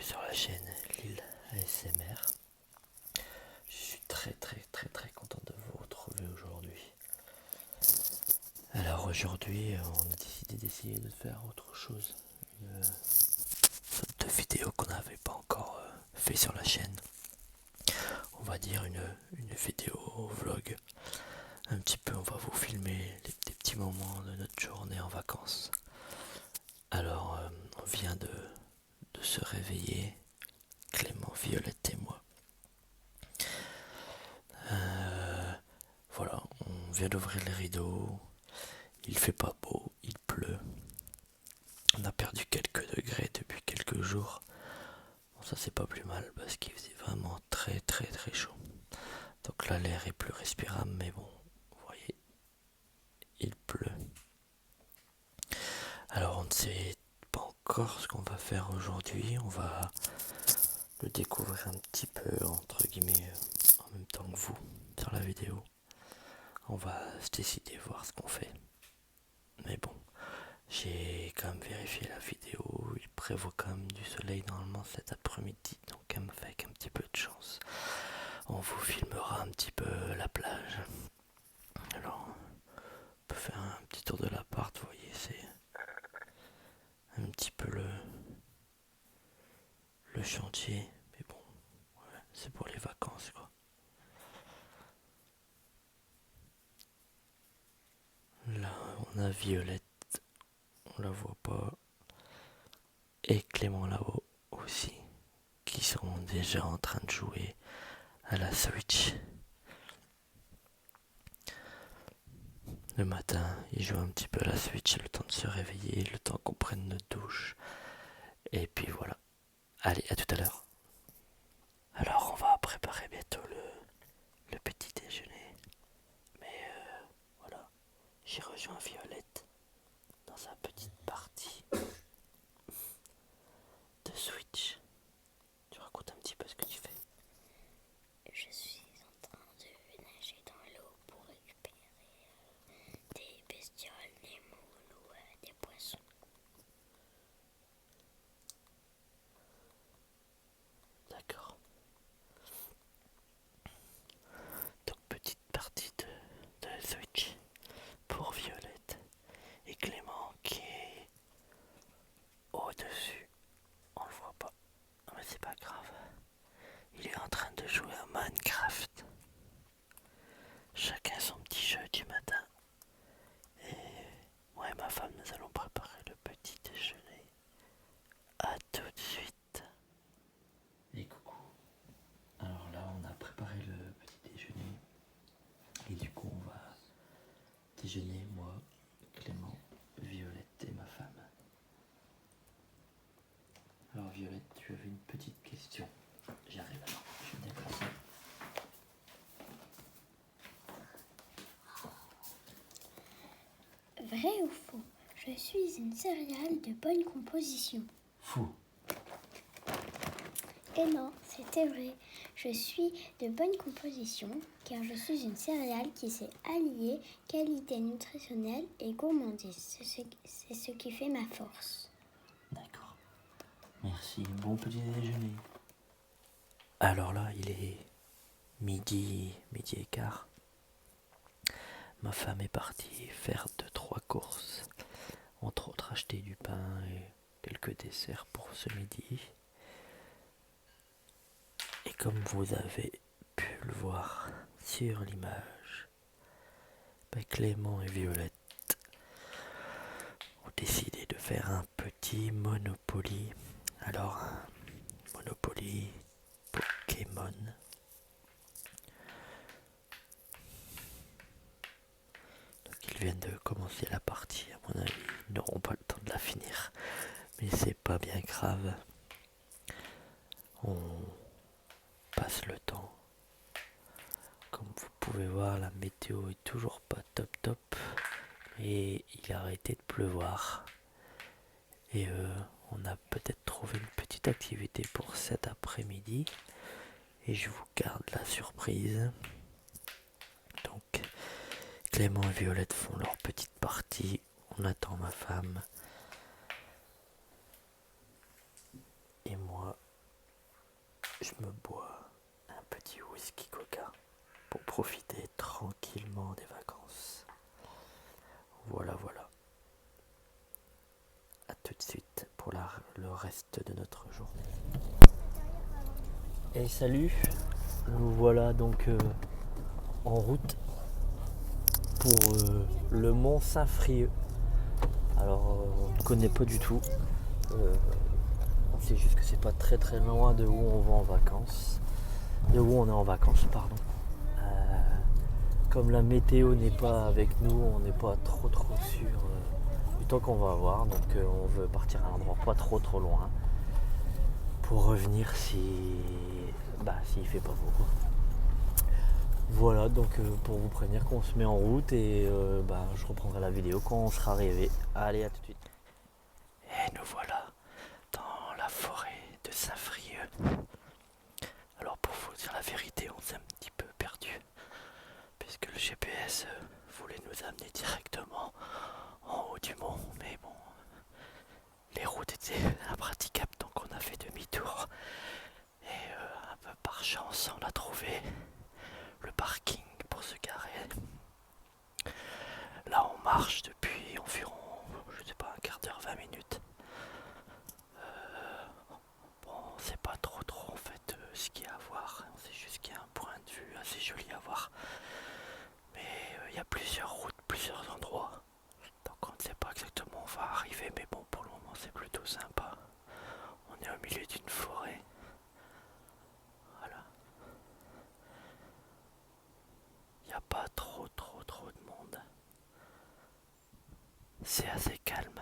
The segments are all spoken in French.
bienvenue sur la chaîne Lille ASMR. Je suis très content de vous retrouver aujourd'hui. Alors aujourd'hui, on a décidé d'essayer de faire autre chose. Une sorte de vidéo qu'on n'avait pas encore fait sur la chaîne. On va dire une vidéo vlog. Un petit peu, on va vous filmer des petits moments de notre journée en vacances. Alors, on vient de se réveiller, Clément, Violette et moi. Voilà, on vient d'ouvrir les rideaux, il fait pas beau, il pleut. On a perdu quelques degrés depuis quelques jours. Bon, ça c'est pas plus mal parce qu'il faisait vraiment très chaud. Donc là l'air est plus respirable, mais bon, vous voyez, il pleut. Alors on ne sait pas encore ce qu'on va faire aujourd'hui, on va le découvrir un petit peu entre guillemets en même temps que vous sur la vidéo. On va se décider, voir ce qu'on fait. Mais bon, j'ai quand même vérifié la vidéo, il prévoit quand même du soleil normalement cet après-midi, donc avec un petit peu de chance, on vous filmera un petit peu la plage. Alors, on peut faire un petit tour de l'appart, vous voyez, c'est un petit peu le chantier, mais bon, ouais, c'est pour les vacances quoi. Là, on a Violette, on la voit pas, et Clément là-haut aussi, qui sont déjà en train de jouer à la Switch. Le matin, ils jouent un petit peu à la Switch, le temps de se réveiller, le temps qu'on prenne notre douche. Et puis voilà. Allez, à tout à l'heure. Alors, on va préparer bientôt le petit déjeuner. Mais voilà, j'ai rejoint Violette dans sa petite partie de Switch. Tu racontes un petit peu ce que tu fais. Je suis en train de nager dans l'eau pour récupérer des bestioles, des moules ou des poissons. D'accord. Donc, petite partie de Switch pour Violette et Clément qui est au-dessus. On le voit pas, mais c'est pas grave. Il est en train de jouer à Minecraft. Chacun son petit jeu du matin. Et moi et ma femme, nous allons préparer le petit déjeuner. À tout de suite. Et coucou. Alors là, on a préparé le petit déjeuner. Et du coup, on va déjeuner, moi, Clément, Violette et ma femme. Alors Violette, tu avais une petite question. J'arrive alors, je me déplace. Vrai ou faux? Je suis une céréale de bonne composition. Fou. Et non, c'était vrai. Je suis de bonne composition car je suis une céréale qui sait allier qualité nutritionnelle et gourmandise. C'est ce qui fait ma force. D'accord. Merci. Bon petit déjeuner. Alors là, il est midi et quart. Ma femme est partie faire 2-3 courses. Entre autres, acheter du pain et quelques desserts pour ce midi. Et comme vous avez pu le voir sur l'image, Clément et Violette ont décidé de faire un petit Monopoly. Alors, un Monopoly Pokémon. Donc, ils viennent de commencer la partie. À mon avis, ils n'auront pas le temps de la finir. Mais c'est pas bien grave. On passe le temps. Comme vous pouvez voir, la météo est toujours pas top. Et il a arrêté de pleuvoir. Et on a peut-être trouvé une petite activité pour cet après-midi. Et je vous garde la surprise. Donc, Clément et Violette font leur petite partie. On attend ma femme. Et moi, profiter tranquillement des vacances. Voilà, voilà. A tout de suite pour le reste de notre journée. Et salut, nous voilà donc en route pour le mont Saint-Frieux. Alors on ne connaît pas du tout. On sait juste que c'est pas très très loin de où on va en vacances. De où on est en vacances, pardon. Comme la météo n'est pas avec nous, on n'est pas trop sûr du temps qu'on va avoir. Donc on veut partir à un endroit pas trop loin. Pour revenir s'il fait pas beau quoi. Voilà, donc pour vous prévenir qu'on se met en route et je reprendrai la vidéo quand on sera arrivé. Allez, à tout de suite. Et nous voilà dans la forêt de Saint-Frieux. Alors pour vous dire la vérité, on s'est un petit peu perdu puisque le GPS voulait nous amener directement en haut du mont, mais bon, les routes étaient impraticables donc on a fait demi-tour et un peu par chance on a trouvé le parking pour se garer. Là on marche depuis environ, je sais pas, un quart d'heure, 20 minutes. Bon, c'est pas trop en fait ce qu'il y a à voir, c'est juste qu'il y a un point de vue assez joli à voir. Mais il y a plusieurs routes, plusieurs endroits. Donc on ne sait pas exactement où on va arriver, mais bon, pour le moment c'est plutôt sympa. On est au milieu d'une forêt. Voilà. Il n'y a pas trop de monde. C'est assez calme.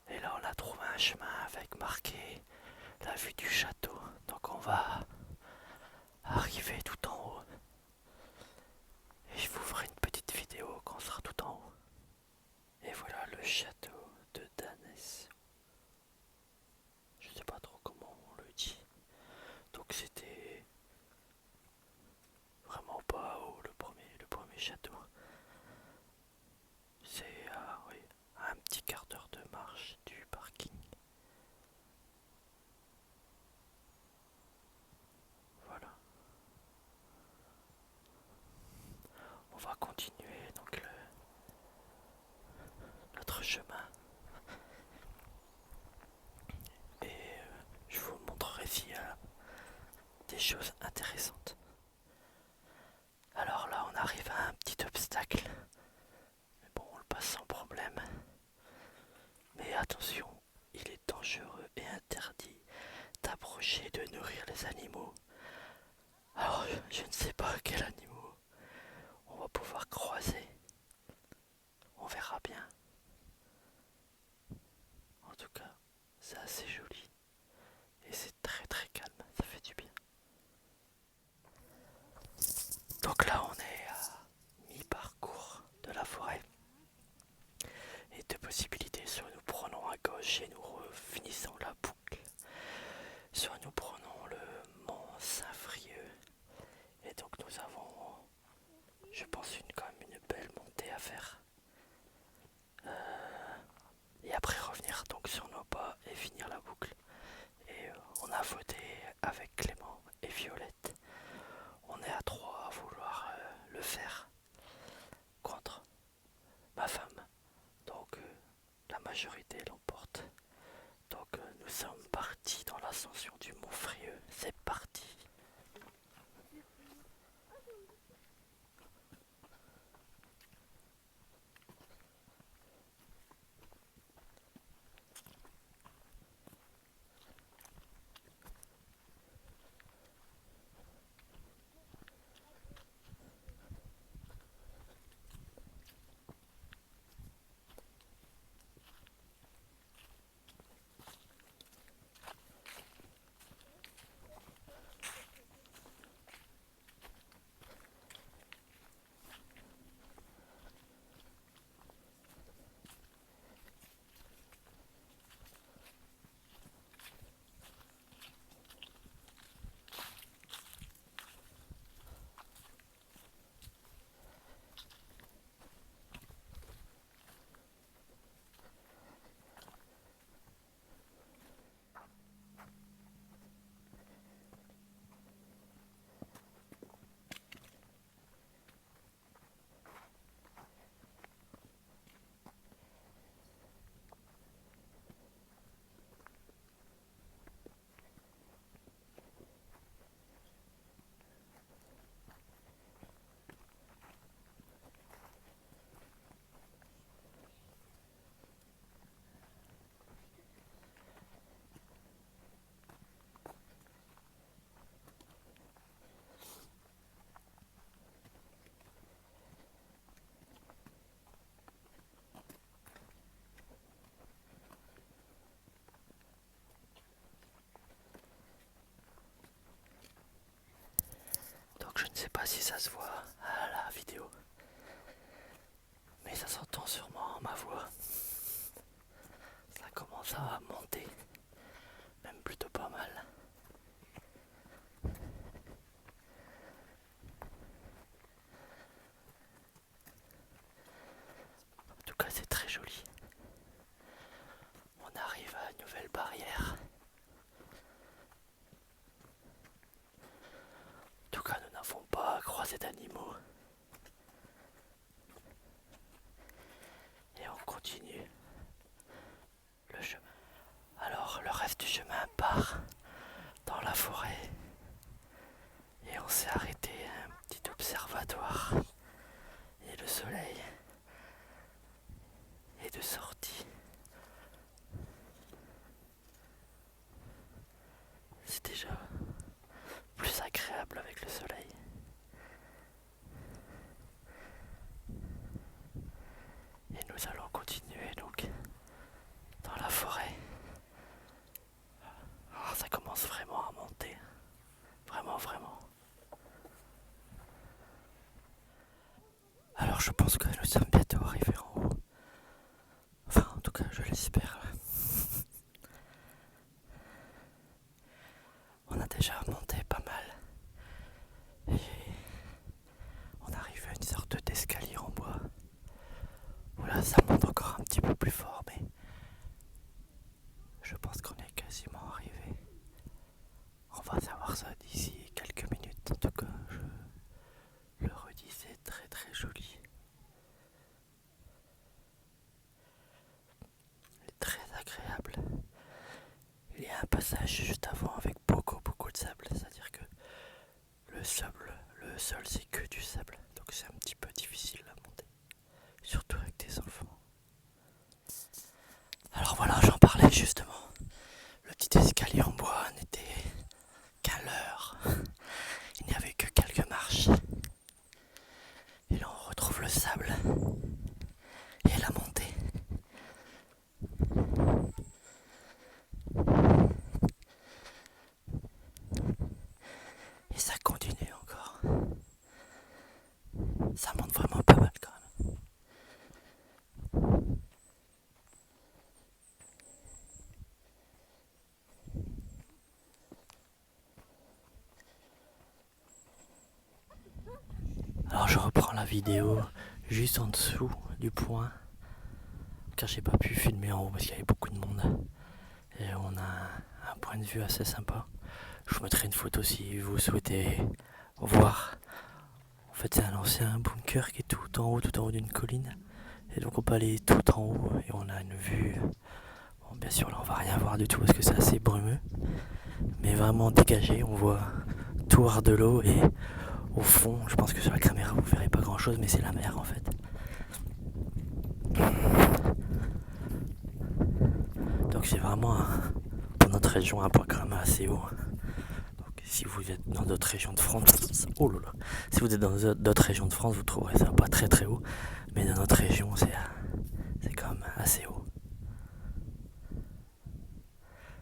Et là on a trouvé un chemin avec marqué la vue du château. Donc on va arriver tout en haut. Et je vous ferai une petite vidéo quand on sera tout en haut. Et voilà le château de Danès. Je sais pas trop comment on le dit. Donc c'était vraiment pas haut le premier château. C'est à un petit quart d'heure de marche du parking. Voilà. On va continuer donc notre chemin. Et je vous montrerai s'il y a des choses intéressantes. Alors là on arrive à un petit obstacle. Mais bon, on le passe sans problème. Mais attention, il est dangereux et interdit d'approcher de nourrir les animaux. Alors je ne sais pas quels animaux on va pouvoir croiser. On verra bien. En tout cas, c'est assez joli. Et c'est très calme, ça fait du bien. Donc là on est à mi-parcours de la forêt. Et deux possibilités, soit nous prenons à gauche et nous finissons la boucle, soit nous prenons le mont Saint-Frieux. Et donc nous avons, je pense, quand même une belle montée à faire. Et après revenir donc sur nos pas et finir la boucle. Et on a voté avec Clément et Violette. On est à 3 à vouloir le faire contre ma femme. Donc la majorité l'emporte. Donc nous sommes partis dans l'ascension du mont Frieux. C'est parti. Je sais pas si ça se voit à la vidéo, mais ça s'entend sûrement ma voix. Ça commence à monter, même plutôt pas mal. En tout cas, c'est très joli. On arrive à une nouvelle barrière. En tout cas, nous n'avons pas croisé d'animaux. Et on continue le chemin. Alors, le reste du chemin part dans la forêt. Et on s'est arrêté à un petit observatoire. Et le soleil est de sortie. C'est déjà plus agréable avec le soleil. Et nous allons continuer donc dans la forêt. Alors, ça commence vraiment à monter. Vraiment, vraiment. Alors je pense que nous sommes bientôt arrivés en haut. Enfin, en tout cas, je l'espère. On a déjà monté pas mal. Et on arrive à une sorte d'escalier en bois. Voilà, ça monte encore un petit peu plus fort, mais je pense qu'on est quasiment arrivé. On va savoir ça d'ici quelques minutes. En tout cas, je le redis, c'est très très joli. Très agréable. Il y a un passage juste avant avec beaucoup de sable, c'est-à-dire que le sol c'est que du sable, donc c'est un petit peu difficile à monter, surtout avec des enfants. Alors voilà, j'en parlais justement. Le petit escalier en bois n'était qu'à l'heure. Il n'y avait que quelques marches. Et là on retrouve le sable et la montée. Et ça continue encore. Ça monte vraiment pas mal quand même. Alors je reprends la vidéo juste en dessous du point, car j'ai pas pu filmer en haut parce qu'il y avait beaucoup de monde. Et on a un point de vue assez sympa. Je vous mettrai une photo si vous souhaitez voir. En fait, c'est un ancien bunker qui est tout en haut d'une colline. Et donc on peut aller tout en haut et on a une vue. Bon, bien sûr, là on va rien voir du tout parce que c'est assez brumeux. Mais vraiment dégagé, on voit tout hors de l'eau et au fond, je pense que sur la caméra vous verrez pas grand chose, mais c'est la mer en fait. Donc c'est vraiment pour notre région un point quand même assez haut. Donc si vous êtes dans d'autres régions de France, si vous êtes dans d'autres régions de France, vous trouverez ça pas très très haut, mais dans notre région c'est quand même assez haut.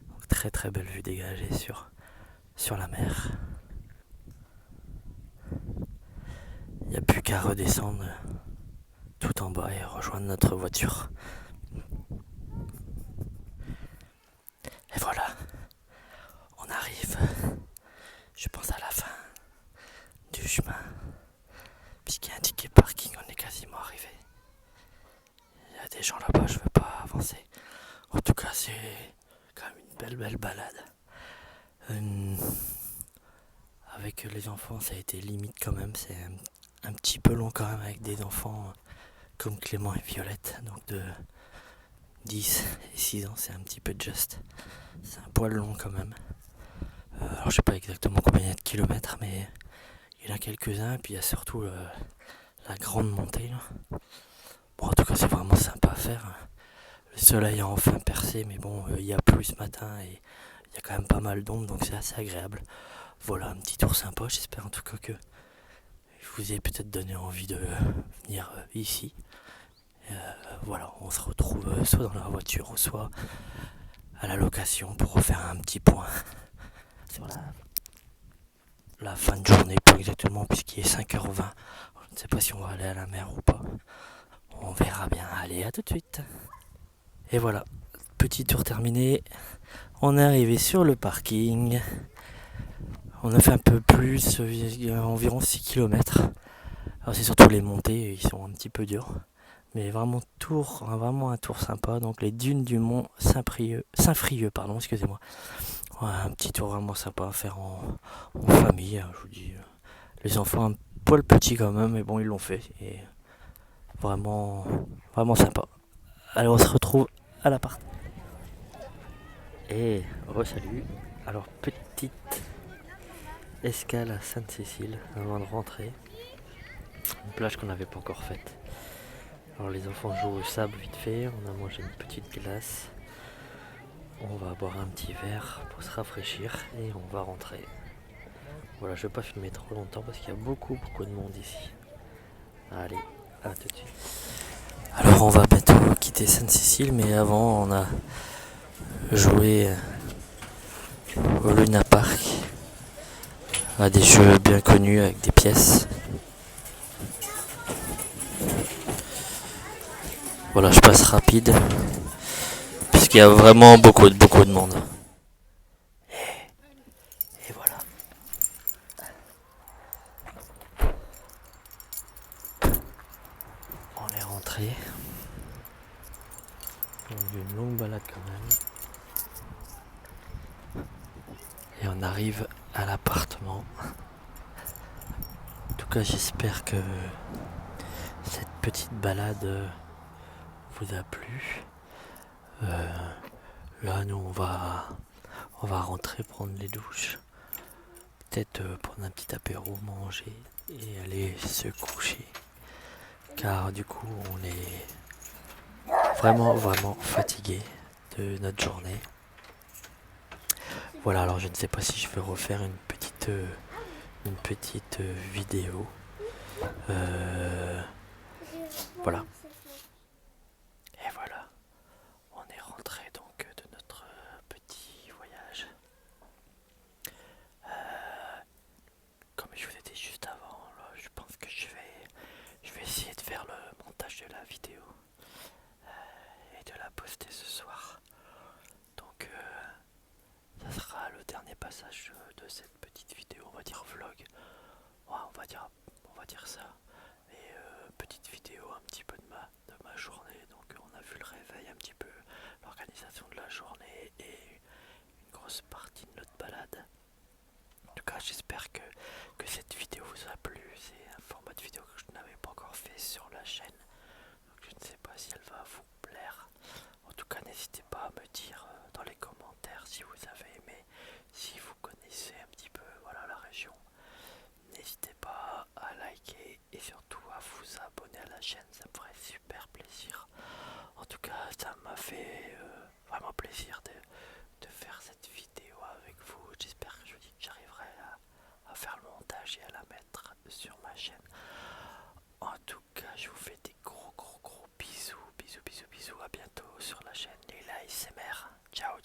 Donc très très belle vue dégagée sur la mer. Il n'y a plus qu'à redescendre tout en bas et rejoindre notre voiture. Et voilà, on arrive, je pense à la fin du chemin, puisqu'il y a un ticket parking, on est quasiment arrivé. Il y a des gens là-bas, je veux pas avancer. En tout cas, c'est quand même une belle balade. Avec les enfants, ça a été limite quand même, c'est un petit peu long quand même avec des enfants comme Clément et Violette, donc de 10 et 6 ans, c'est un petit peu juste. C'est un poil long quand même. Alors je sais pas exactement combien il y a de kilomètres, mais il y en a quelques-uns, et puis il y a surtout la grande montée là. Bon, en tout cas c'est vraiment sympa à faire. Le soleil a enfin percé, mais bon, il y a plu ce matin et il y a quand même pas mal d'ombre, donc c'est assez agréable. Voilà, un petit tour sympa, j'espère en tout cas que je vous ai peut-être donné envie de venir ici. Voilà, on se retrouve soit dans la voiture ou soit à la location pour refaire un petit point sur la fin de journée plus exactement, puisqu'il est 5h20. Je ne sais pas si on va aller à la mer ou pas. On verra bien. Allez, à tout de suite. Et voilà, petit tour terminé. On est arrivé sur le parking. On a fait un peu plus, environ 6 km. Alors c'est surtout les montées, ils sont un petit peu durs. Mais vraiment vraiment un tour sympa. Donc les dunes du mont Saint-Frieux, pardon, excusez-moi. Ouais, un petit tour vraiment sympa à faire en famille. Je vous dis, les enfants un poil petits quand même, mais bon ils l'ont fait. Et vraiment, vraiment sympa. Alors on se retrouve à l'appart. Et salut. Alors petite escale à Sainte-Cécile avant de rentrer. Une plage qu'on n'avait pas encore faite. Alors les enfants jouent au sable vite fait, on a mangé une petite glace. On va boire un petit verre pour se rafraîchir et on va rentrer. Voilà, je vais pas filmer trop longtemps parce qu'il y a beaucoup de monde ici. Allez, à tout de suite. Alors on va bientôt quitter Sainte-Cécile, mais avant on a joué au Luna Park à des jeux bien connus avec des pièces. Voilà, je passe rapide puisqu'il y a vraiment beaucoup de monde. Et voilà. On est rentré. On a eu une longue balade quand même. Et on arrive à l'appartement. En tout cas, j'espère que cette petite balade vous a plu. Là, nous, on va rentrer prendre les douches. Peut-être prendre un petit apéro, manger et aller se coucher. Car du coup, on est vraiment fatigué de notre journée. Voilà, alors je ne sais pas si je vais refaire une petite vidéo. Voilà. Et voilà, on est rentré donc de notre petit voyage. Comme je vous ai dit juste avant, là, je pense que je vais essayer de faire le montage de la vidéo et de la poster ce soir. Donc ça sera le dernier passage de cette petite vidéo, on va dire vlog. Ouais, on va dire ça. Et petite vidéo un petit peu de ma journée. Donc on a vu le réveil un petit peu, l'organisation de la journée et une grosse partie de notre balade. En tout cas, j'espère que cette vidéo vous a plu. C'est un format de vidéo que je n'avais pas encore fait sur la chaîne. Donc je ne sais pas si elle va vous plaire. En tout cas, n'hésitez pas à me dire dans les commentaires si vous avez aimé, si vous connaissez un petit peu voilà, la région. N'hésitez pas à liker et surtout à vous abonner à la chaîne, ça me ferait super plaisir. En tout cas, ça m'a fait vraiment plaisir de faire cette vidéo avec vous. J'espère que j'arriverai à faire le montage et à la mettre sur ma chaîne. En tout cas, je vous fais des gros bisous. Bisous. À bientôt sur la chaîne Lila ASMR. Ciao.